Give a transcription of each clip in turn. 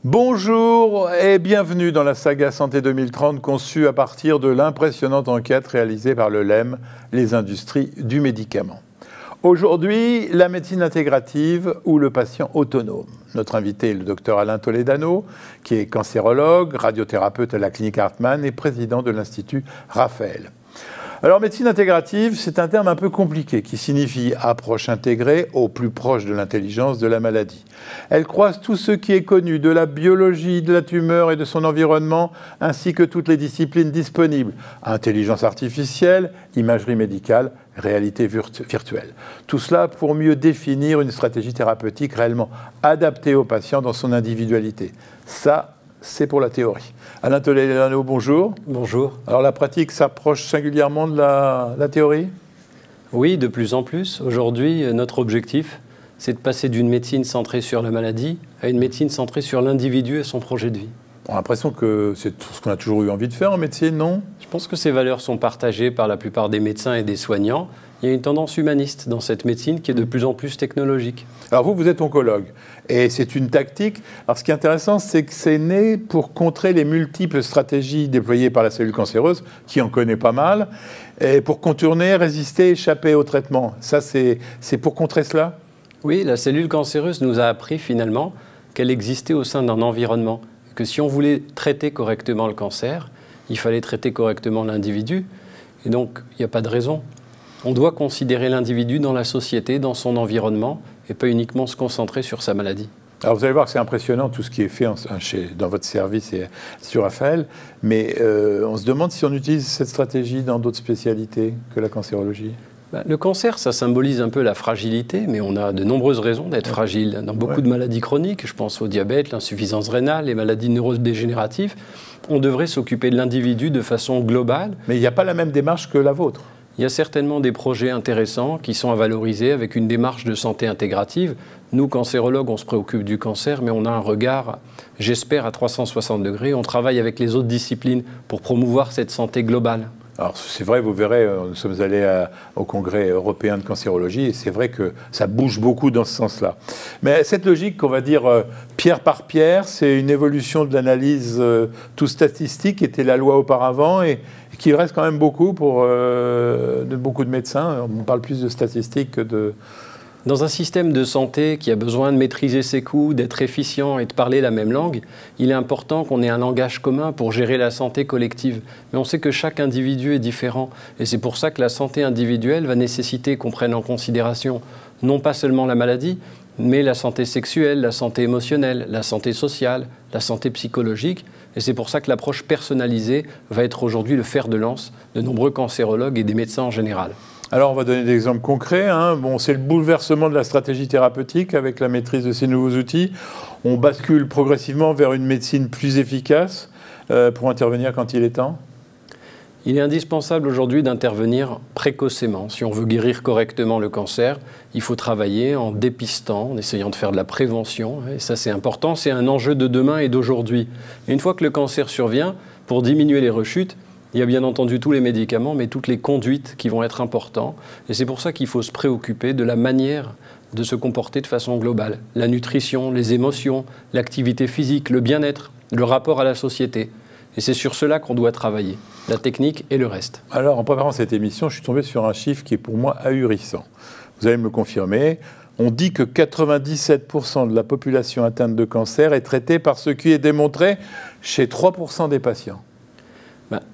Bonjour et bienvenue dans la saga Santé 2030 conçue à partir de l'impressionnante enquête réalisée par le LEM, les industries du médicament. Aujourd'hui, la médecine intégrative ou le patient autonome. Notre invité est le docteur Alain Toledano, qui est cancérologue, radiothérapeute à la clinique Hartmann et président de l'Institut Raphaël. Alors, médecine intégrative, c'est un terme un peu compliqué qui signifie approche intégrée au plus proche de l'intelligence de la maladie. Elle croise tout ce qui est connu de la biologie, de la tumeur et de son environnement, ainsi que toutes les disciplines disponibles. Intelligence artificielle, imagerie médicale, réalité virtuelle. Tout cela pour mieux définir une stratégie thérapeutique réellement adaptée au patient dans son individualité. Ça, c'est pour la théorie. Alain Toledano, bonjour. Bonjour. Alors la pratique s'approche singulièrement de la théorie ? Oui, de plus en plus. Aujourd'hui, notre objectif, c'est de passer d'une médecine centrée sur la maladie à une médecine centrée sur l'individu et son projet de vie. On a l'impression que c'est tout ce qu'on a toujours eu envie de faire en médecine, non ? Je pense que ces valeurs sont partagées par la plupart des médecins et des soignants. Il y a une tendance humaniste dans cette médecine qui est de plus en plus technologique. Alors vous êtes oncologue et c'est une tactique. Alors ce qui est intéressant, c'est que c'est né pour contrer les multiples stratégies déployées par la cellule cancéreuse, qui en connaît pas mal, et pour contourner, résister, échapper au traitement. Ça, c'est pour contrer cela ? Oui, la cellule cancéreuse nous a appris finalement qu'elle existait au sein d'un environnement. Que si on voulait traiter correctement le cancer, il fallait traiter correctement l'individu. Et donc, il n'y a pas de raison. On doit considérer l'individu dans la société, dans son environnement, et pas uniquement se concentrer sur sa maladie. Alors vous allez voir que c'est impressionnant tout ce qui est fait dans votre service et sur Raphaël, mais on se demande si on utilise cette stratégie dans d'autres spécialités que la cancérologie. Le cancer, ça symbolise un peu la fragilité, mais on a de nombreuses raisons d'être fragile. Dans beaucoup de maladies chroniques, je pense au diabète, l'insuffisance rénale, les maladies neurodégénératives, on devrait s'occuper de l'individu de façon globale. Mais il n'y a pas la même démarche que la vôtre. Il y a certainement des projets intéressants qui sont à valoriser avec une démarche de santé intégrative. Nous, cancérologues, on se préoccupe du cancer, mais on a un regard, j'espère, à 360 degrés. On travaille avec les autres disciplines pour promouvoir cette santé globale. Alors c'est vrai, vous verrez, nous sommes allés au Congrès européen de cancérologie et c'est vrai que ça bouge beaucoup dans ce sens-là. Mais cette logique qu'on va dire pierre par pierre, c'est une évolution de l'analyse tout statistique qui était la loi auparavant et qui reste quand même beaucoup pour beaucoup de médecins. On parle plus de statistiques que de... Dans un système de santé qui a besoin de maîtriser ses coûts, d'être efficient et de parler la même langue, il est important qu'on ait un langage commun pour gérer la santé collective. Mais on sait que chaque individu est différent. Et c'est pour ça que la santé individuelle va nécessiter qu'on prenne en considération non pas seulement la maladie, mais la santé sexuelle, la santé émotionnelle, la santé sociale, la santé psychologique. Et c'est pour ça que l'approche personnalisée va être aujourd'hui le fer de lance de nombreux cancérologues et des médecins en général. Alors, on va donner des exemples concrets. Bon, c'est le bouleversement de la stratégie thérapeutique avec la maîtrise de ces nouveaux outils. On bascule progressivement vers une médecine plus efficace pour intervenir quand il est temps. Il est indispensable aujourd'hui d'intervenir précocement. Si on veut guérir correctement le cancer, il faut travailler en dépistant, en essayant de faire de la prévention. Et ça, c'est important. C'est un enjeu de demain et d'aujourd'hui. Et une fois que le cancer survient, pour diminuer les rechutes, il y a bien entendu tous les médicaments, mais toutes les conduites qui vont être importantes. Et c'est pour ça qu'il faut se préoccuper de la manière de se comporter de façon globale. La nutrition, les émotions, l'activité physique, le bien-être, le rapport à la société. Et c'est sur cela qu'on doit travailler, la technique et le reste. Alors, en préparant cette émission, je suis tombé sur un chiffre qui est pour moi ahurissant. Vous allez me le confirmer. On dit que 97% de la population atteinte de cancer est traitée par ce qui est démontré chez 3% des patients.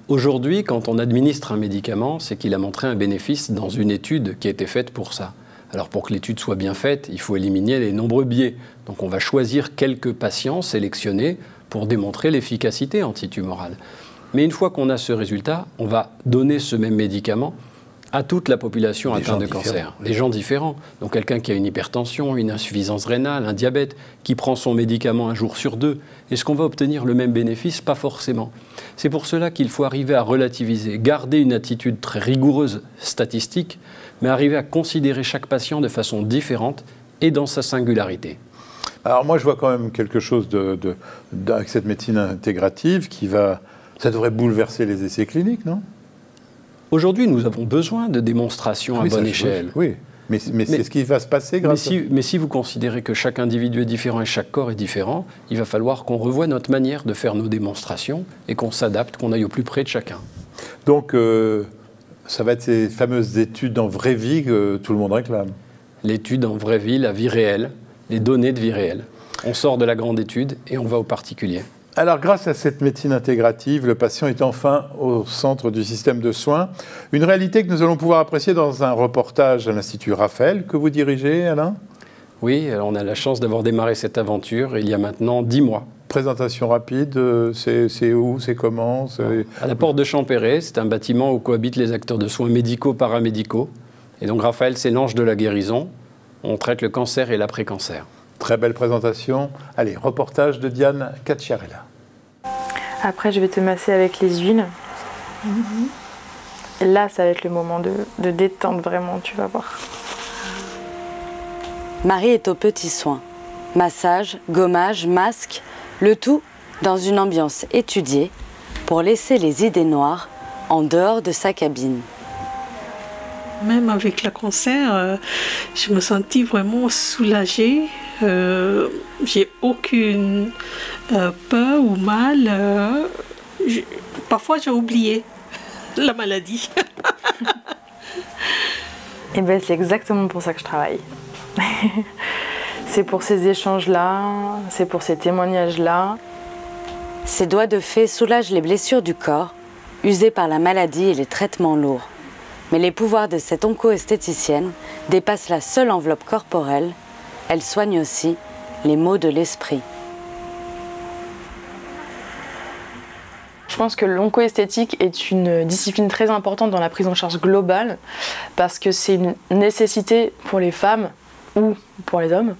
Aujourd'hui, quand on administre un médicament, c'est qu'il a montré un bénéfice dans une étude qui a été faite pour ça. Alors pour que l'étude soit bien faite, il faut éliminer les nombreux biais. Donc on va choisir quelques patients sélectionnés pour démontrer l'efficacité antitumorale. Mais une fois qu'on a ce résultat, on va donner ce même médicament à toute la population atteinte de cancer. Des gens différents. Donc quelqu'un qui a une hypertension, une insuffisance rénale, un diabète, qui prend son médicament un jour sur deux. Est-ce qu'on va obtenir le même bénéfice? Pas forcément. C'est pour cela qu'il faut arriver à relativiser, garder une attitude très rigoureuse statistique, mais arriver à considérer chaque patient de façon différente et dans sa singularité. Alors moi je vois quand même quelque chose avec cette médecine intégrative qui va Ça devrait bouleverser les essais cliniques, non? Aujourd'hui, nous avons besoin de démonstrations à bonne échelle. Oui, mais c'est ce qui va se passer grâce mais si vous considérez que chaque individu est différent et chaque corps est différent, il va falloir qu'on revoie notre manière de faire nos démonstrations et qu'on s'adapte, qu'on aille au plus près de chacun. Donc, ça va être ces fameuses études en vraie vie que tout le monde réclame. L'étude en vraie vie, la vie réelle, les données de vie réelle. On sort de la grande étude et on va au particulier. Alors, grâce à cette médecine intégrative, le patient est enfin au centre du système de soins. Une réalité que nous allons pouvoir apprécier dans un reportage à l'Institut Raphael, que vous dirigez, Alain? Oui, on a la chance d'avoir démarré cette aventure il y a maintenant 10 mois. Présentation rapide, c'est où, c'est comment? À la porte de Champéret, c'est un bâtiment où cohabitent les acteurs de soins médicaux, paramédicaux. Et donc Raphaël, c'est l'ange de la guérison. On traite le cancer et l'après-cancer. Très belle présentation. Allez, reportage de Diane Cacciarella. Après, je vais te masser avec les huiles. Et là, ça va être le moment de détente, vraiment, tu vas voir. Marie est aux petits soins. Massage, gommage, masque, le tout dans une ambiance étudiée pour laisser les idées noires en dehors de sa cabine. Même avec le cancer, je me sentis vraiment soulagée. J'ai aucune peur ou mal. Parfois, j'ai oublié la maladie. Et bien, c'est exactement pour ça que je travaille. C'est pour ces échanges-là, c'est pour ces témoignages-là. Ces doigts de fée soulagent les blessures du corps, usées par la maladie et les traitements lourds. Mais les pouvoirs de cette onco-esthéticienne dépassent la seule enveloppe corporelle. Elle soigne aussi les maux de l'esprit. Je pense que l'onco-esthétique est une discipline très importante dans la prise en charge globale parce que c'est une nécessité pour les femmes ou pour les hommes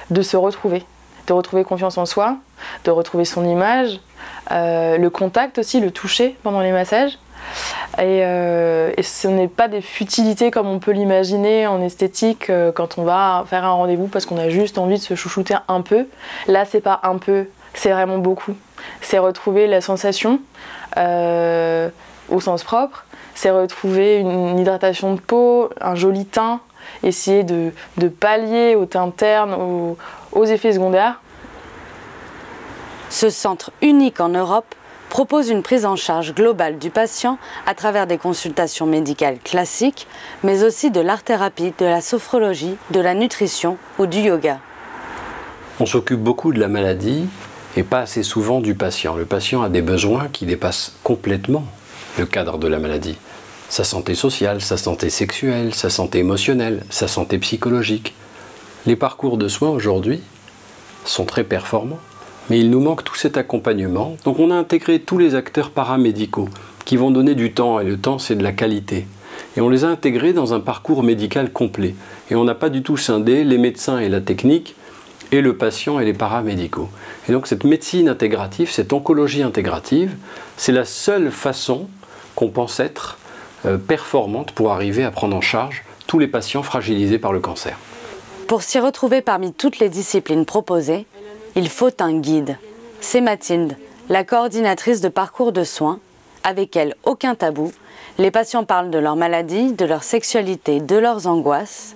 de se retrouver, de retrouver confiance en soi, de retrouver son image, le contact aussi, le toucher pendant les massages. Et ce n'est pas des futilités comme on peut l'imaginer en esthétique quand on va faire un rendez-vous parce qu'on a juste envie de se chouchouter un peu. Là, c'est pas un peu, c'est vraiment beaucoup. C'est retrouver la sensation au sens propre, c'est retrouver une hydratation de peau, un joli teint, essayer de pallier au teint terne, aux effets secondaires. Ce centre unique en Europe propose une prise en charge globale du patient à travers des consultations médicales classiques, mais aussi de l'art-thérapie, de la sophrologie, de la nutrition ou du yoga. On s'occupe beaucoup de la maladie et pas assez souvent du patient. Le patient a des besoins qui dépassent complètement le cadre de la maladie. Sa santé sociale, sa santé sexuelle, sa santé émotionnelle, sa santé psychologique. Les parcours de soins aujourd'hui sont très performants. Mais il nous manque tout cet accompagnement. Donc on a intégré tous les acteurs paramédicaux qui vont donner du temps, et le temps c'est de la qualité. Et on les a intégrés dans un parcours médical complet. Et on n'a pas du tout scindé les médecins et la technique, et le patient et les paramédicaux. Et donc cette médecine intégrative, cette oncologie intégrative, c'est la seule façon qu'on pense être performante pour arriver à prendre en charge tous les patients fragilisés par le cancer. Pour s'y retrouver parmi toutes les disciplines proposées, il faut un guide. C'est Mathilde, la coordinatrice de parcours de soins. Avec elle, aucun tabou. Les patients parlent de leur maladie, de leur sexualité, de leurs angoisses.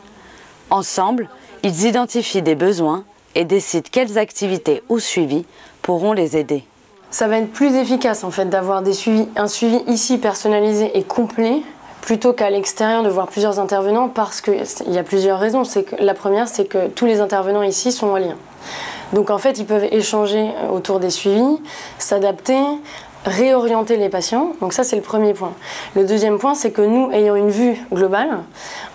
Ensemble, ils identifient des besoins et décident quelles activités ou suivis pourront les aider. Ça va être plus efficace en fait d'avoir un suivi ici personnalisé et complet plutôt qu'à l'extérieur de voir plusieurs intervenants parce qu'il y a plusieurs raisons. La première, c'est que tous les intervenants ici sont en lien. Donc en fait, ils peuvent échanger autour des suivis, s'adapter, réorienter les patients. Donc ça, c'est le premier point. Le deuxième point, c'est que nous, ayant une vue globale,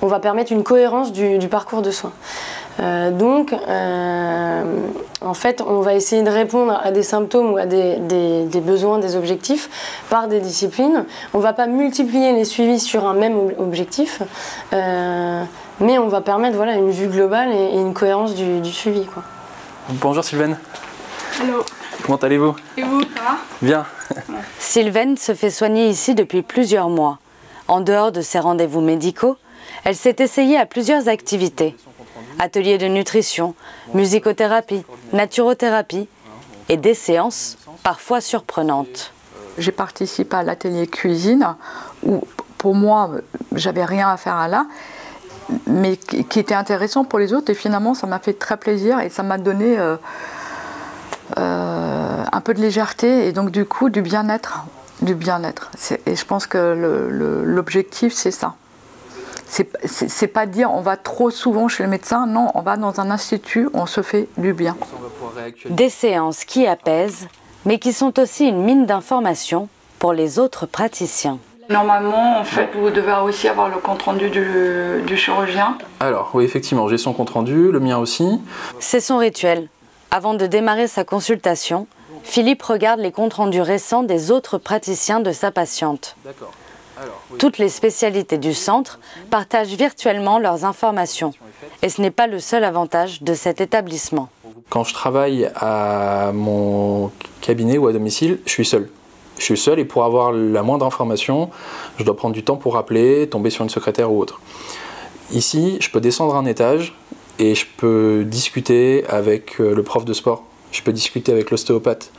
on va permettre une cohérence du parcours de soins. En fait, on va essayer de répondre à des symptômes ou à des besoins, des objectifs par des disciplines. On ne va pas multiplier les suivis sur un même objectif, mais on va permettre une vue globale et une cohérence du suivi, quoi. Bonjour Sylvaine. Hello. Comment allez-vous? Et vous, ça va? Bien. Sylvaine se fait soigner ici depuis plusieurs mois. En dehors de ses rendez-vous médicaux, elle s'est essayée à plusieurs activités. Ateliers de nutrition, musicothérapie, naturothérapie et des séances parfois surprenantes. j'ai participé à l'atelier cuisine où, pour moi, j'avais rien à faire là, mais qui était intéressant pour les autres. Et finalement, ça m'a fait très plaisir et ça m'a donné un peu de légèreté et donc du coup du bien-être. Et je pense que l'objectif, c'est ça. C'est pas dire on va trop souvent chez le médecin, non, on va dans un institut, on se fait du bien. Des séances qui apaisent, mais qui sont aussi une mine d'informations pour les autres praticiens. Normalement, en fait, vous devez aussi avoir le compte-rendu du chirurgien. Alors, oui, effectivement, j'ai son compte-rendu, le mien aussi. C'est son rituel. Avant de démarrer sa consultation, Philippe regarde les comptes rendus récents des autres praticiens de sa patiente. Toutes les spécialités du centre partagent virtuellement leurs informations. Et ce n'est pas le seul avantage de cet établissement. Quand je travaille à mon cabinet ou à domicile, je suis seul. Je suis seul et pour avoir la moindre information, je dois prendre du temps pour appeler, tomber sur une secrétaire ou autre. Ici, je peux descendre un étage et je peux discuter avec le prof de sport. Je peux discuter avec l'ostéopathe.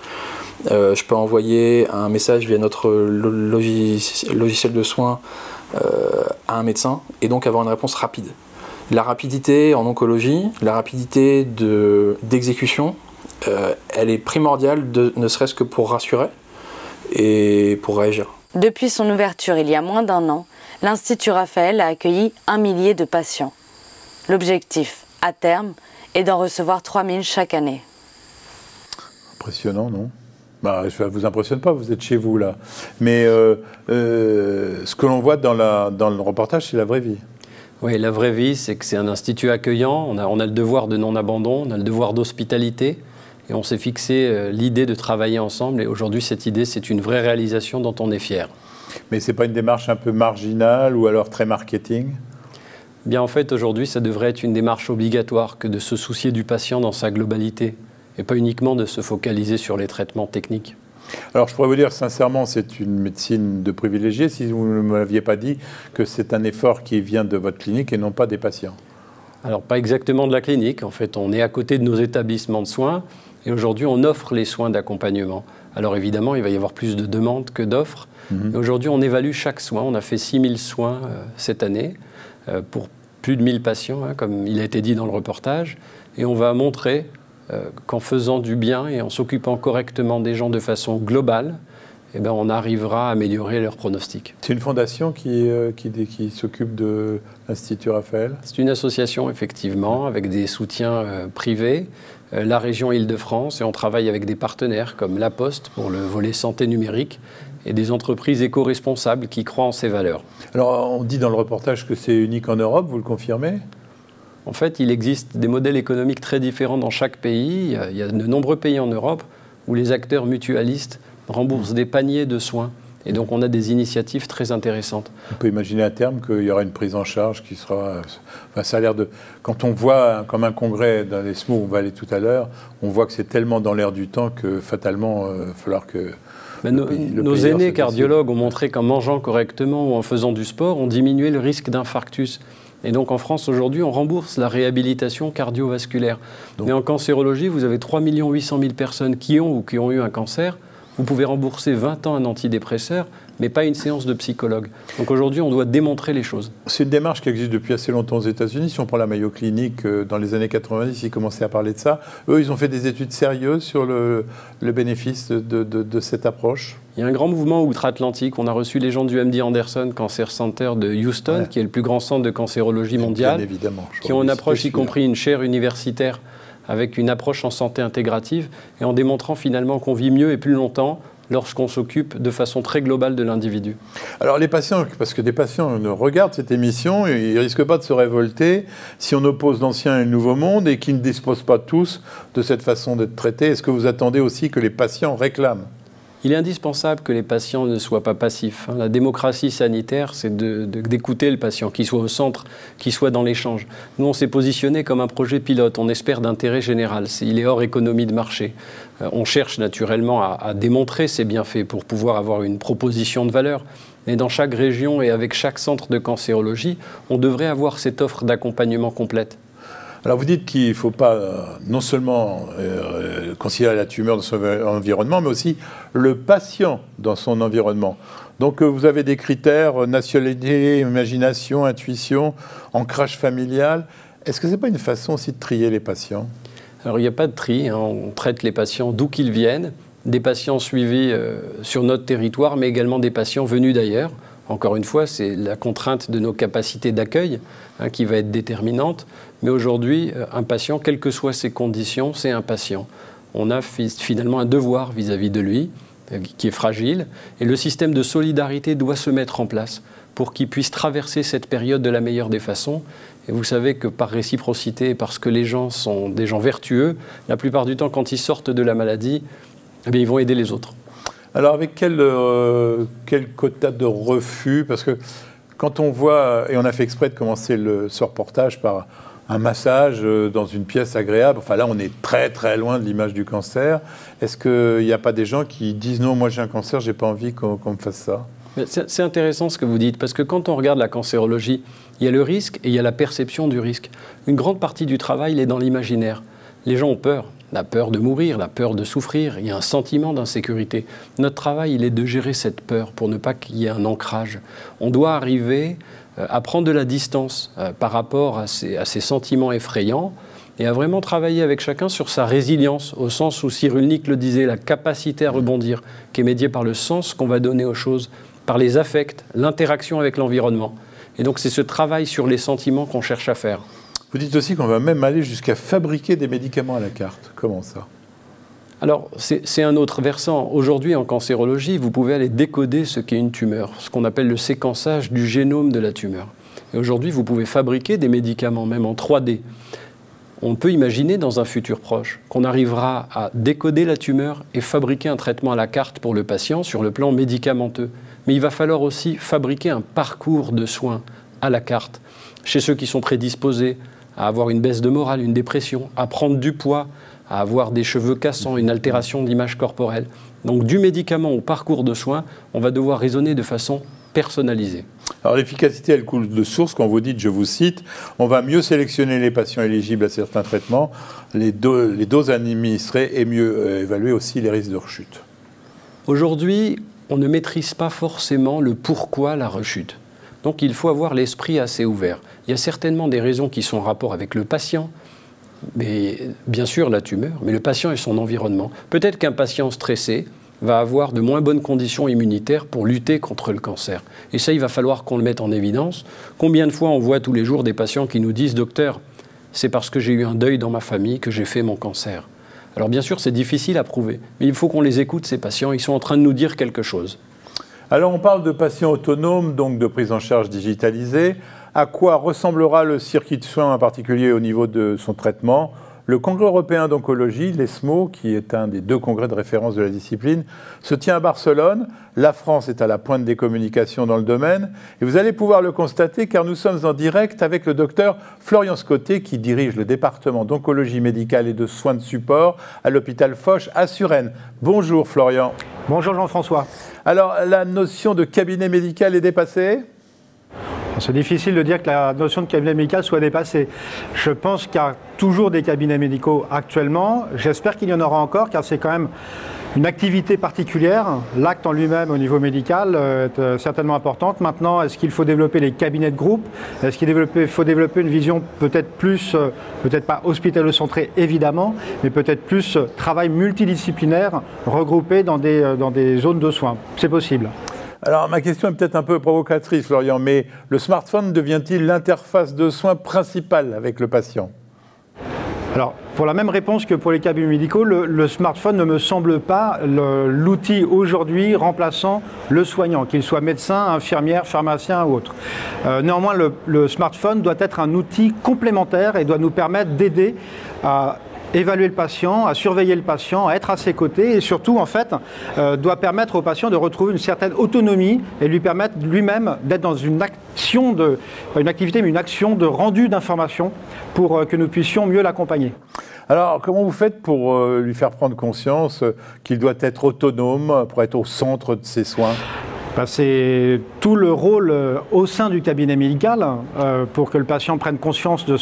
Je peux envoyer un message via notre logiciel de soins à un médecin et donc avoir une réponse rapide. La rapidité en oncologie, la rapidité d'exécution, elle est primordiale, ne serait-ce que pour rassurer et pour réagir. Depuis son ouverture il y a moins d'1 an, l'Institut Raphaël a accueilli 1 millier de patients. L'objectif, à terme, est d'en recevoir 3000 chaque année. Impressionnant, non? Bah, ça ne vous impressionne pas, vous êtes chez vous là. Mais ce que l'on voit dans le reportage, c'est la vraie vie. Oui, la vraie vie, c'est que c'est un institut accueillant. On a le devoir de non-abandon, on a le devoir d'hospitalité. Et on s'est fixé l'idée de travailler ensemble. Et aujourd'hui, cette idée, c'est une vraie réalisation dont on est fier. Mais ce n'est pas une démarche un peu marginale ou alors très marketing? Bien, en fait, aujourd'hui, ça devrait être une démarche obligatoire que de se soucier du patient dans sa globalité. Et pas uniquement de se focaliser sur les traitements techniques. Alors, je pourrais vous dire sincèrement, c'est une médecine de privilégiés, si vous ne me l'aviez pas dit, que c'est un effort qui vient de votre clinique et non pas des patients. Alors, pas exactement de la clinique. En fait, on est à côté de nos établissements de soins et aujourd'hui, on offre les soins d'accompagnement. Alors, évidemment, il va y avoir plus de demandes que d'offres. Aujourd'hui, on évalue chaque soin. On a fait 6000 soins cette année pour plus de 1000 patients, comme il a été dit dans le reportage. Et on va montrer qu'en faisant du bien et en s'occupant correctement des gens de façon globale, eh ben, on arrivera à améliorer leurs pronostics. C'est une fondation qui s'occupe de l'Institut Raphaël? C'est une association, effectivement, avec des soutiens privés, la région Île-de-France, et on travaille avec des partenaires comme La Poste pour le volet santé numérique et des entreprises éco-responsables qui croient en ces valeurs. Alors, on dit dans le reportage que c'est unique en Europe, vous le confirmez? En fait, il existe des modèles économiques très différents dans chaque pays. Il y a de nombreux pays en Europe où les acteurs mutualistes remboursent des paniers de soins. Et donc, on a des initiatives très intéressantes. On peut imaginer à terme qu'il y aura une prise en charge qui sera... Enfin, ça a l'air de... Quand on voit, comme un congrès dans les SMO, on va aller tout à l'heure, on voit que c'est tellement dans l'air du temps que, fatalement, il va falloir que... Nos aînés cardiologues ont montré qu'en mangeant correctement ou en faisant du sport, on diminuait le risque d'infarctus. Et donc en France, aujourd'hui, on rembourse la réhabilitation cardiovasculaire. Mais en cancérologie, vous avez 3 800 000 personnes qui ont ou qui ont eu un cancer. Vous pouvez rembourser 20 ans un antidépresseur, mais pas une séance de psychologue. Donc aujourd'hui, on doit démontrer les choses. C'est une démarche qui existe depuis assez longtemps aux États-Unis. Si on prend la Mayo Clinic, dans les années 90, ils commençaient à parler de ça. Eux, ils ont fait des études sérieuses sur le bénéfice de cette approche. Il y a un grand mouvement outre-Atlantique. On a reçu les gens du MD Anderson Cancer Center de Houston, qui est le plus grand centre de cancérologie mondiale, bien évidemment, qui ont une approche, y compris une chaire universitaire, avec une approche en santé intégrative, et en démontrant finalement qu'on vit mieux et plus longtemps lorsqu'on s'occupe de façon très globale de l'individu. Alors les patients, parce que des patients regardent cette émission, ils ne risquent pas de se révolter si on oppose l'ancien et le nouveau monde et qui ne disposent pas tous de cette façon d'être traités. Est-ce que vous attendez aussi que les patients réclament ? Il est indispensable que les patients ne soient pas passifs. La démocratie sanitaire, c'est d'écouter le patient, qu'il soit au centre, qu'il soit dans l'échange. Nous, on s'est positionné comme un projet pilote, on espère d'intérêt général. Il est hors économie de marché. On cherche naturellement à démontrer ses bienfaits pour pouvoir avoir une proposition de valeur. Mais dans chaque région et avec chaque centre de cancérologie, on devrait avoir cette offre d'accompagnement complète. Alors vous dites qu'il ne faut pas non seulement considérer la tumeur dans son environnement, mais aussi le patient dans son environnement. Donc vous avez des critères, nationalité, imagination, intuition, ancrage familial. Est-ce que ce n'est pas une façon aussi de trier les patients? Alors il n'y a pas de tri, hein. On traite les patients d'où qu'ils viennent, des patients suivis sur notre territoire, mais également des patients venus d'ailleurs. Encore une fois, c'est la contrainte de nos capacités d'accueil qui va être déterminante. Mais aujourd'hui, un patient, quelles que soient ses conditions, c'est un patient. On a finalement un devoir vis-à-vis de lui, qui est fragile. Et le système de solidarité doit se mettre en place pour qu'il puisse traverser cette période de la meilleure des façons. Et vous savez que par réciprocité, parce que les gens sont des gens vertueux, la plupart du temps, quand ils sortent de la maladie, eh bien, ils vont aider les autres. Alors avec quel quota de refus? Parce que quand on voit, et on a fait exprès de commencer ce reportage par un massage dans une pièce agréable, enfin là on est très très loin de l'image du cancer. Est-ce qu'il n'y a pas des gens qui disent non, moi j'ai un cancer, j'ai pas envie qu'on me fasse ça? C'est intéressant ce que vous dites, parce que quand on regarde la cancérologie, il y a le risque et il y a la perception du risque. Une grande partie du travail, il est dans l'imaginaire. Les gens ont peur. La peur de mourir, la peur de souffrir, il y a un sentiment d'insécurité. Notre travail, il est de gérer cette peur pour ne pas qu'il y ait un ancrage. On doit arriver à prendre de la distance par rapport à ces sentiments effrayants et à vraiment travailler avec chacun sur sa résilience, au sens où Cyrulnik le disait, la capacité à rebondir, qui est médiée par le sens qu'on va donner aux choses, par les affects, l'interaction avec l'environnement. Et donc c'est ce travail sur les sentiments qu'on cherche à faire. Vous dites aussi qu'on va même aller jusqu'à fabriquer des médicaments à la carte. Comment ça? Alors, c'est un autre versant. Aujourd'hui, en cancérologie, vous pouvez aller décoder ce qu'est une tumeur, ce qu'on appelle le séquençage du génome de la tumeur. Et aujourd'hui, vous pouvez fabriquer des médicaments, même en 3D. On peut imaginer, dans un futur proche, qu'on arrivera à décoder la tumeur et fabriquer un traitement à la carte pour le patient sur le plan médicamenteux. Mais il va falloir aussi fabriquer un parcours de soins à la carte, chez ceux qui sont prédisposés à avoir une baisse de morale, une dépression, à prendre du poids, à avoir des cheveux cassants, une altération de l'image corporelle. Donc du médicament au parcours de soins, on va devoir raisonner de façon personnalisée. Alors l'efficacité, elle coule de source. Quand vous dites, je vous cite, on va mieux sélectionner les patients éligibles à certains traitements, les doses administrées et mieux évaluer aussi les risques de rechute. Aujourd'hui, on ne maîtrise pas forcément le pourquoi la rechute. Donc il faut avoir l'esprit assez ouvert. Il y a certainement des raisons qui sont en rapport avec le patient, mais bien sûr la tumeur, mais le patient et son environnement. Peut-être qu'un patient stressé va avoir de moins bonnes conditions immunitaires pour lutter contre le cancer. Et ça, il va falloir qu'on le mette en évidence. Combien de fois on voit tous les jours des patients qui nous disent « Docteur, c'est parce que j'ai eu un deuil dans ma famille que j'ai fait mon cancer ». Alors bien sûr, c'est difficile à prouver, mais il faut qu'on les écoute, ces patients. Ils sont en train de nous dire quelque chose. Alors on parle de patients autonomes, donc de prise en charge digitalisée. À quoi ressemblera le circuit de soins en particulier au niveau de son traitement? Le Congrès européen d'oncologie, l'ESMO, qui est un des 2 congrès de référence de la discipline, se tient à Barcelone. La France est à la pointe des communications dans le domaine. Et vous allez pouvoir le constater car nous sommes en direct avec le docteur Florian Scotté qui dirige le département d'oncologie médicale et de soins de support à l'hôpital Foch à Suresnes. Bonjour Florian. Bonjour Jean-François. Alors la notion de cabinet médical est dépassée ? C'est difficile de dire que la notion de cabinet médical soit dépassée. Je pense qu'il y a toujours des cabinets médicaux actuellement. J'espère qu'il y en aura encore, car c'est quand même une activité particulière. L'acte en lui-même au niveau médical est certainement importante. Maintenant, est-ce qu'il faut développer les cabinets de groupe? Est-ce qu'il faut développer une vision peut-être plus, peut-être pas hospitalo-centrée évidemment, mais peut-être plus travail multidisciplinaire regroupé dans des zones de soins? C'est possible. Alors, ma question est peut-être un peu provocatrice, Florian, mais le smartphone devient-il l'interface de soins principale avec le patient? Alors, pour la même réponse que pour les cabinets médicaux, le smartphone ne me semble pas l'outil aujourd'hui remplaçant le soignant, qu'il soit médecin, infirmière, pharmacien ou autre. Néanmoins, le smartphone doit être un outil complémentaire et doit nous permettre d'aider à évaluer le patient, à surveiller le patient, à être à ses côtés et surtout, en fait, doit permettre au patient de retrouver une certaine autonomie et lui permettre lui-même d'être dans une action pas une activité, mais une action de rendu d'informations pour que nous puissions mieux l'accompagner. Alors, comment vous faites pour lui faire prendre conscience qu'il doit être autonome, pour être au centre de ses soins ? C'est tout le rôle au sein du cabinet médical pour que le patient prenne conscience de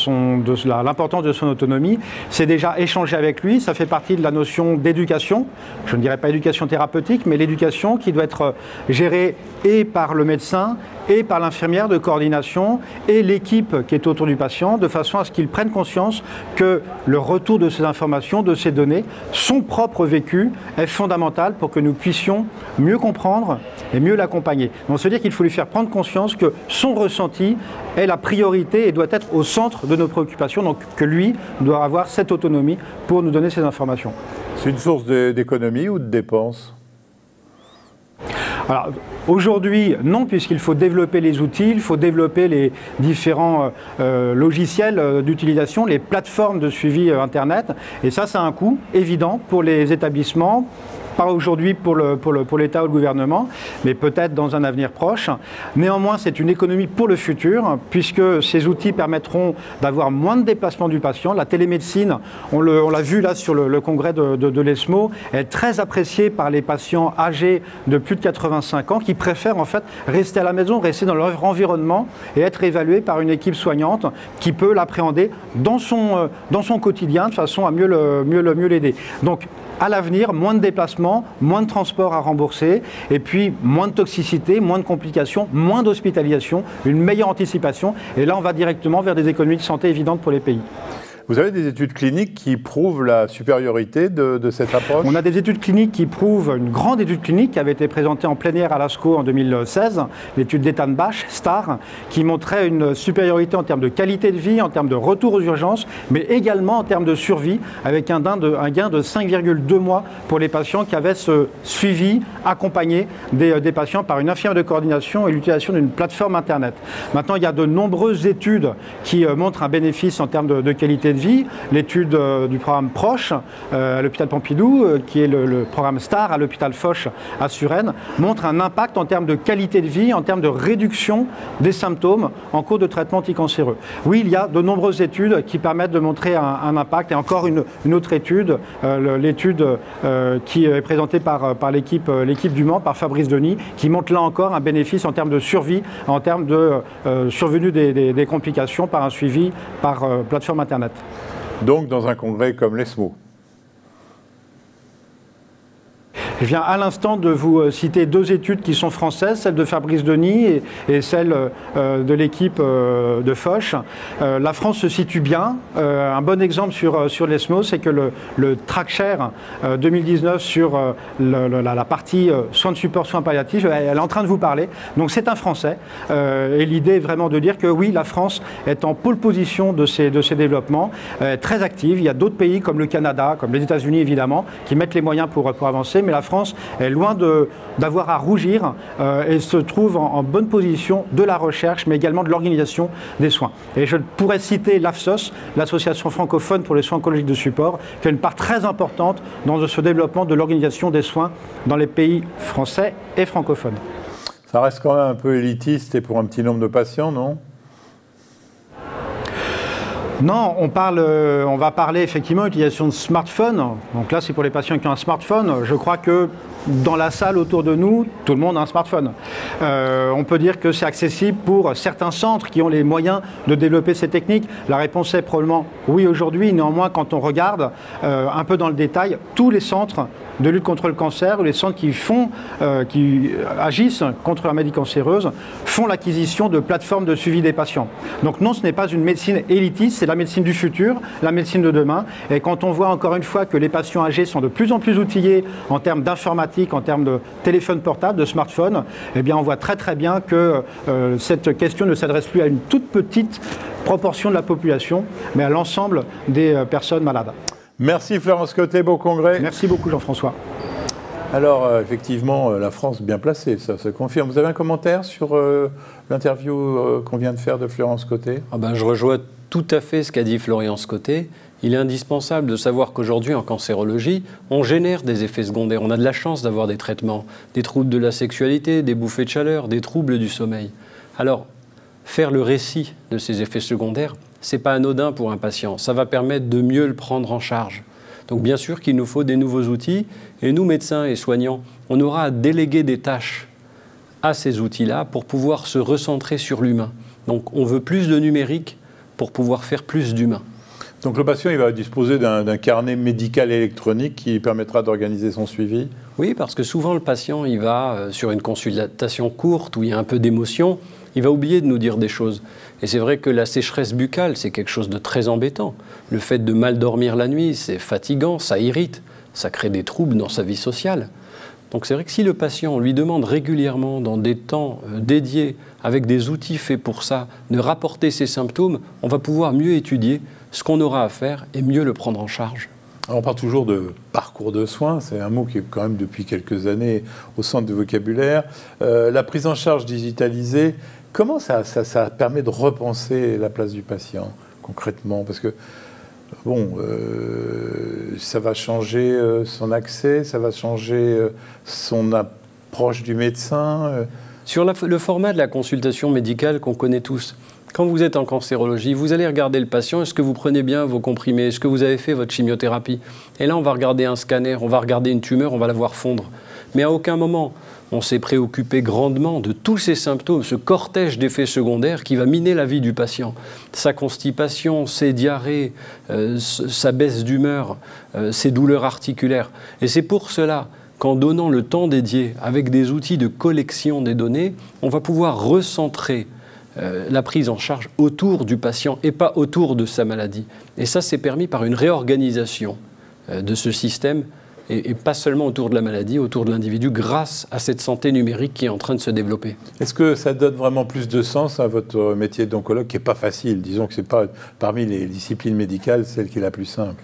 l'importance de son autonomie. C'est déjà échanger avec lui, ça fait partie de la notion d'éducation. Je ne dirais pas éducation thérapeutique, mais l'éducation qui doit être gérée et par le médecin et par l'infirmière de coordination et l'équipe qui est autour du patient, de façon à ce qu'il prenne conscience que le retour de ces informations, de ces données, son propre vécu est fondamental pour que nous puissions mieux comprendre et mieux l'accompagner. Donc, ça veut dire qu'il faut lui faire prendre conscience que son ressenti est la priorité et doit être au centre de nos préoccupations, donc que lui doit avoir cette autonomie pour nous donner ces informations. C'est une source d'économie ou de dépenses ? Alors, aujourd'hui, non, puisqu'il faut développer les outils, il faut développer les différents logiciels d'utilisation, les plateformes de suivi Internet. Et ça a un coût évident pour les établissements. Pas aujourd'hui pour l'État ou le gouvernement, mais peut-être dans un avenir proche. Néanmoins, c'est une économie pour le futur, puisque ces outils permettront d'avoir moins de déplacements du patient. La télémédecine, on l'a vu là sur le congrès de l'ESMO, est très appréciée par les patients âgés de plus de 85 ans qui préfèrent en fait rester à la maison, rester dans leur environnement et être évalués par une équipe soignante qui peut l'appréhender dans son quotidien de façon à mieux l'aider. Donc, à l'avenir, moins de déplacements, moins de transports à rembourser, et puis moins de toxicité, moins de complications, moins d'hospitalisation, une meilleure anticipation. Et là, on va directement vers des économies de santé évidentes pour les pays. Vous avez des études cliniques qui prouvent la supériorité de cette approche ? On a des études cliniques qui prouvent, une grande étude clinique qui avait été présentée en plénière à l'ASCO en 2016, l'étude d'Ethan Bach, STAR, qui montrait une supériorité en termes de qualité de vie, en termes de retour aux urgences, mais également en termes de survie, avec un gain de 5,2 mois pour les patients qui avaient ce suivi accompagné des patients par une infirmière de coordination et l'utilisation d'une plateforme Internet. Maintenant, il y a de nombreuses études qui montrent un bénéfice en termes de qualité de vie. L'étude du programme Proche à l'hôpital Pompidou, qui est le programme STAR à l'hôpital Foch à Suresnes, montre un impact en termes de qualité de vie, en termes de réduction des symptômes en cours de traitement anticancéreux. Oui, il y a de nombreuses études qui permettent de montrer un impact. Et encore une autre étude, l'étude qui est présentée par l'équipe du Mans, par Fabrice Denis, qui montre là encore un bénéfice en termes de survie, en termes de survenue des complications par un suivi par plateforme Internet. Donc dans un congrès comme l'ESMO. Je viens à l'instant de vous citer deux études qui sont françaises, celle de Fabrice Denis et celle de l'équipe de Foch. La France se situe bien. Un bon exemple sur l'ESMO, c'est que le TrackShare 2019 sur la partie soins de support, soins palliatifs, elle est en train de vous parler. Donc c'est un Français. Et l'idée est vraiment de dire que oui, la France est en pole position de ces développements, très active. Il y a d'autres pays comme le Canada, comme les États-Unis évidemment, qui mettent les moyens pour avancer, mais la France est loin d'avoir à rougir et se trouve en bonne position de la recherche, mais également de l'organisation des soins. Et je pourrais citer l'AFSOS, l'Association francophone pour les soins oncologiques de support, qui a une part très importante dans ce développement de l'organisation des soins dans les pays français et francophones. Ça reste quand même un peu élitiste et pour un petit nombre de patients, non ? Non, on va parler effectivement d'utilisation de smartphone. Donc là, c'est pour les patients qui ont un smartphone. Je crois que dans la salle autour de nous, tout le monde a un smartphone. On peut dire que c'est accessible pour certains centres qui ont les moyens de développer ces techniques. La réponse est probablement oui aujourd'hui. Néanmoins, quand on regarde un peu dans le détail, tous les centres de lutte contre le cancer ou les centres qui agissent contre la maladie cancéreuse font l'acquisition de plateformes de suivi des patients. Donc non, ce n'est pas une médecine élitiste, c'est la médecine du futur, la médecine de demain. Et quand on voit encore une fois que les patients âgés sont de plus en plus outillés en termes d'informatique, en termes de téléphone portable, de smartphone, eh bien on voit très très bien que cette question ne s'adresse plus à une toute petite proportion de la population, mais à l'ensemble des personnes malades. Merci Florence Cottet, beau congrès. Merci beaucoup Jean-François. Alors effectivement, la France bien placée, ça se confirme. Vous avez un commentaire sur l'interview qu'on vient de faire de Florence Cottet ? Je rejoins tout à fait ce qu'a dit Florence Cottet. Il est indispensable de savoir qu'aujourd'hui en cancérologie, on génère des effets secondaires. On a de la chance d'avoir des traitements, des troubles de la sexualité, des bouffées de chaleur, des troubles du sommeil. Alors, faire le récit de ces effets secondaires, ce n'est pas anodin pour un patient. Ça va permettre de mieux le prendre en charge. Donc bien sûr qu'il nous faut des nouveaux outils. Et nous, médecins et soignants, on aura à déléguer des tâches a ces outils-là pour pouvoir se recentrer sur l'humain. Donc on veut plus de numérique pour pouvoir faire plus d'humain. Donc le patient il va disposer d'un carnet médical électronique qui permettra d'organiser son suivi? Oui, parce que souvent le patient, il va sur une consultation courte où il y a un peu d'émotion, il va oublier de nous dire des choses. Et c'est vrai que la sécheresse buccale, c'est quelque chose de très embêtant. Le fait de mal dormir la nuit, c'est fatigant, ça irrite, ça crée des troubles dans sa vie sociale. Donc c'est vrai que si le patient, on lui demande régulièrement, dans des temps dédiés, avec des outils faits pour ça, de rapporter ses symptômes, on va pouvoir mieux étudier ce qu'on aura à faire et mieux le prendre en charge. Alors on parle toujours de parcours de soins, c'est un mot qui est quand même depuis quelques années au centre du vocabulaire. La prise en charge digitalisée, comment ça permet de repenser la place du patient concrètement? Parce que bon, ça va changer son accès, ça va changer son approche du médecin. Sur le format de la consultation médicale qu'on connaît tous, quand vous êtes en cancérologie, vous allez regarder le patient, est-ce que vous prenez bien vos comprimés, est-ce que vous avez fait votre chimiothérapie? Et là, on va regarder un scanner, on va regarder une tumeur, on va la voir fondre. Mais à aucun moment, on s'est préoccupé grandement de tous ces symptômes, ce cortège d'effets secondaires qui va miner la vie du patient. Sa constipation, ses diarrhées, sa baisse d'humeur, ses douleurs articulaires. Et c'est pour cela qu'en donnant le temps dédié avec des outils de collection des données, on va pouvoir recentrer la prise en charge autour du patient et pas autour de sa maladie. Et ça, c'est permis par une réorganisation de ce système et pas seulement autour de la maladie, autour de l'individu, grâce à cette santé numérique qui est en train de se développer. Est-ce que ça donne vraiment plus de sens à votre métier d'oncologue, qui n'est pas facile? Disons que ce n'est pas, parmi les disciplines médicales, celle qui est la plus simple.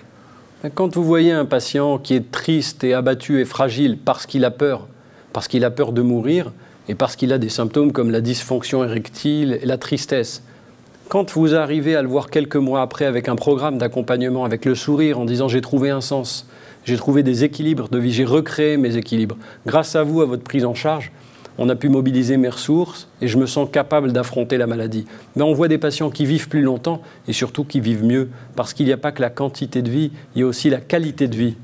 Quand vous voyez un patient qui est triste et abattu et fragile parce qu'il a peur de mourir, et parce qu'il a des symptômes comme la dysfonction érectile et la tristesse. Quand vous arrivez à le voir quelques mois après avec un programme d'accompagnement, avec le sourire en disant « j'ai trouvé un sens, j'ai trouvé des équilibres de vie, j'ai recréé mes équilibres. Grâce à vous, à votre prise en charge, on a pu mobiliser mes ressources et je me sens capable d'affronter la maladie. » Mais on voit des patients qui vivent plus longtemps et surtout qui vivent mieux parce qu'il n'y a pas que la quantité de vie, il y a aussi la qualité de vie.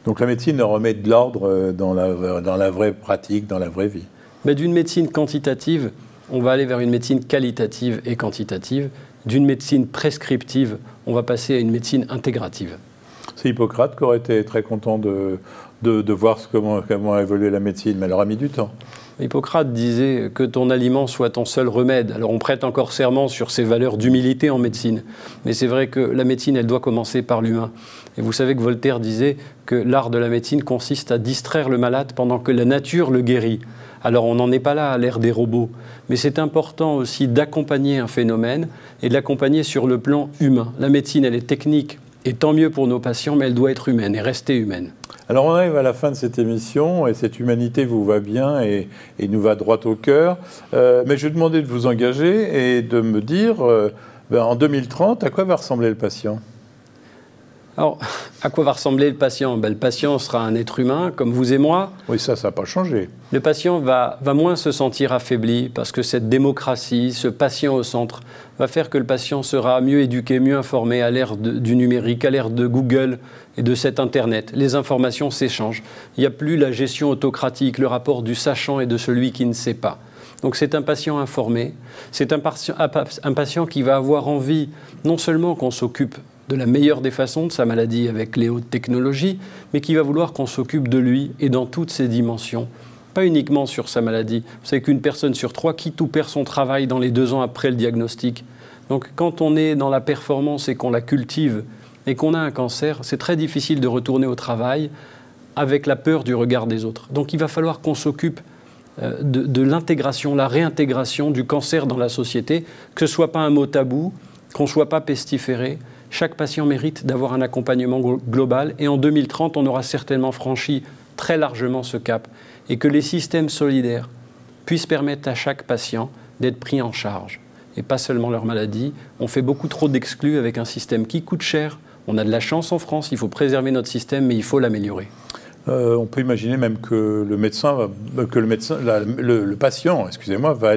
Donc la médecine remet de l'ordre dans la vraie pratique, dans la vraie vie. Mais d'une médecine quantitative, on va aller vers une médecine qualitative et quantitative. D'une médecine prescriptive, on va passer à une médecine intégrative. C'est Hippocrate qui aurait été très content de voir comment a évolué la médecine, mais elle aura mis du temps. Hippocrate disait que ton aliment soit ton seul remède. Alors on prête encore serment sur ces valeurs d'humilité en médecine. Mais c'est vrai que la médecine, elle doit commencer par l'humain. Et vous savez que Voltaire disait que l'art de la médecine consiste à distraire le malade pendant que la nature le guérit. Alors on n'en est pas là à l'ère des robots, mais c'est important aussi d'accompagner un phénomène et de l'accompagner sur le plan humain. La médecine, elle est technique, et tant mieux pour nos patients, mais elle doit être humaine et rester humaine. Alors on arrive à la fin de cette émission, et cette humanité vous va bien et nous va droit au cœur. Mais je vais demander de vous engager et de me dire, en 2030, à quoi va ressembler le patient ? Alors, à quoi va ressembler le patient? Le patient sera un être humain, comme vous et moi. Oui, ça n'a pas changé. Le patient va moins se sentir affaibli, parce que cette démocratie, ce patient au centre, va faire que le patient sera mieux éduqué, mieux informé à l'ère du numérique, à l'ère de Google et de cet Internet. Les informations s'échangent. Il n'y a plus la gestion autocratique, le rapport du sachant et de celui qui ne sait pas. Donc c'est un patient informé, c'est un patient qui va avoir envie non seulement qu'on s'occupe de la meilleure des façons de sa maladie avec les hautes technologies, mais qui va vouloir qu'on s'occupe de lui et dans toutes ses dimensions. Pas uniquement sur sa maladie. Vous savez qu'une personne sur 3 quitte ou perd son travail dans les 2 ans après le diagnostic. Donc quand on est dans la performance et qu'on la cultive et qu'on a un cancer, c'est très difficile de retourner au travail avec la peur du regard des autres. Donc il va falloir qu'on s'occupe de l'intégration, la réintégration du cancer dans la société, que ce ne soit pas un mot tabou, qu'on ne soit pas pestiféré. Chaque patient mérite d'avoir un accompagnement global et en 2030, on aura certainement franchi très largement ce cap et que les systèmes solidaires puissent permettre à chaque patient d'être pris en charge et pas seulement leur maladie. On fait beaucoup trop d'exclus avec un système qui coûte cher. On a de la chance en France, il faut préserver notre système, mais il faut l'améliorer. On peut imaginer même que le patient, excusez-moi, va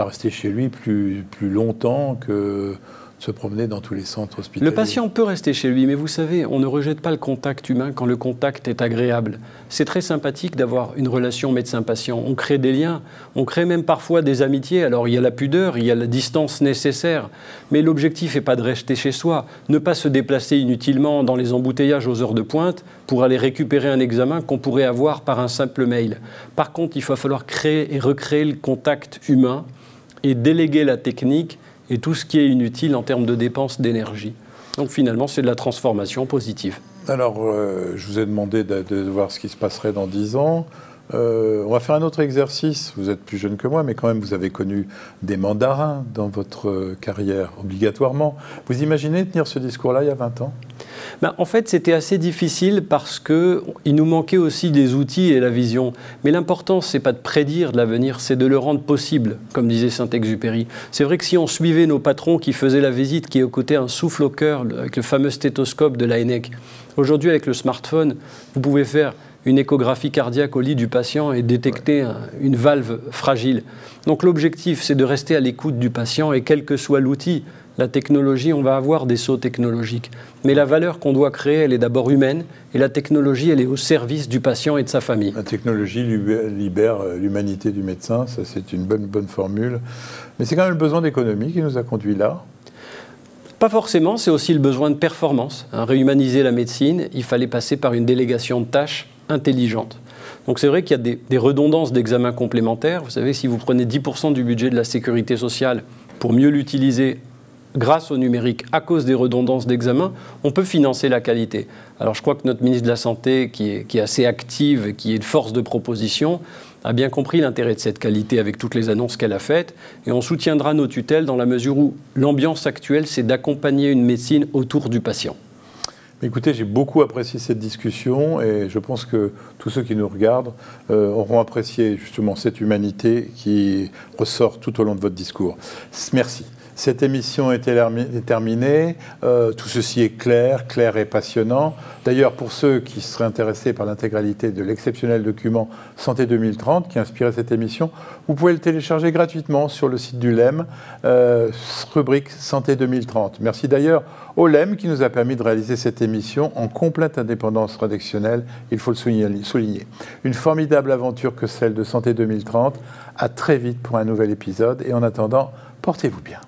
rester chez lui plus longtemps que se promener dans tous les centres hospitaliers. Le patient peut rester chez lui, mais vous savez, on ne rejette pas le contact humain quand le contact est agréable. C'est très sympathique d'avoir une relation médecin-patient. On crée des liens, on crée même parfois des amitiés. Alors il y a la pudeur, il y a la distance nécessaire, mais l'objectif n'est pas de rester chez soi, ne pas se déplacer inutilement dans les embouteillages aux heures de pointe pour aller récupérer un examen qu'on pourrait avoir par un simple mail. Par contre, il va falloir créer et recréer le contact humain et déléguer la technique et tout ce qui est inutile en termes de dépenses d'énergie. Donc finalement, c'est de la transformation positive. Alors, je vous ai demandé de voir ce qui se passerait dans 10 ans. On va faire un autre exercice. Vous êtes plus jeune que moi, mais quand même, vous avez connu des mandarins dans votre carrière, obligatoirement. Vous imaginez tenir ce discours-là il y a 20 ans ? En fait, c'était assez difficile parce qu'il nous manquait aussi des outils et la vision. Mais l'important, ce n'est pas de prédire de l'avenir, c'est de le rendre possible, comme disait Saint-Exupéry. C'est vrai que si on suivait nos patrons qui faisaient la visite, qui écoutaient un souffle au cœur, avec le fameux stéthoscope de l'ANEC, aujourd'hui, avec le smartphone, vous pouvez faire une échographie cardiaque au lit du patient et détecter une valve fragile. Donc l'objectif, c'est de rester à l'écoute du patient et quel que soit l'outil, la technologie, on va avoir des sauts technologiques. Mais la valeur qu'on doit créer, elle est d'abord humaine et la technologie, elle est au service du patient et de sa famille. La technologie libère l'humanité du médecin, ça c'est une bonne formule. Mais c'est quand même le besoin d'économie qui nous a conduits là. Pas forcément, c'est aussi le besoin de performance. Réhumaniser la médecine, il fallait passer par une délégation de tâches intelligente. Donc c'est vrai qu'il y a des redondances d'examens complémentaires. Vous savez, si vous prenez 10% du budget de la sécurité sociale pour mieux l'utiliser grâce au numérique, à cause des redondances d'examens, on peut financer la qualité. Alors je crois que notre ministre de la Santé, qui est assez active et qui est de force de proposition, a bien compris l'intérêt de cette qualité avec toutes les annonces qu'elle a faites. Et on soutiendra nos tutelles dans la mesure où l'ambiance actuelle, c'est d'accompagner une médecine autour du patient. Écoutez, j'ai beaucoup apprécié cette discussion et je pense que tous ceux qui nous regardent auront apprécié justement cette humanité qui ressort tout au long de votre discours. Merci. Cette émission est terminée. Tout ceci est clair et passionnant. D'ailleurs, pour ceux qui seraient intéressés par l'intégralité de l'exceptionnel document Santé 2030 qui inspirait cette émission, vous pouvez le télécharger gratuitement sur le site du LEM, rubrique Santé 2030. Merci d'ailleurs au LEM qui nous a permis de réaliser cette émission en complète indépendance rédactionnelle, il faut le souligner. Une formidable aventure que celle de Santé 2030. À très vite pour un nouvel épisode et en attendant, portez-vous bien.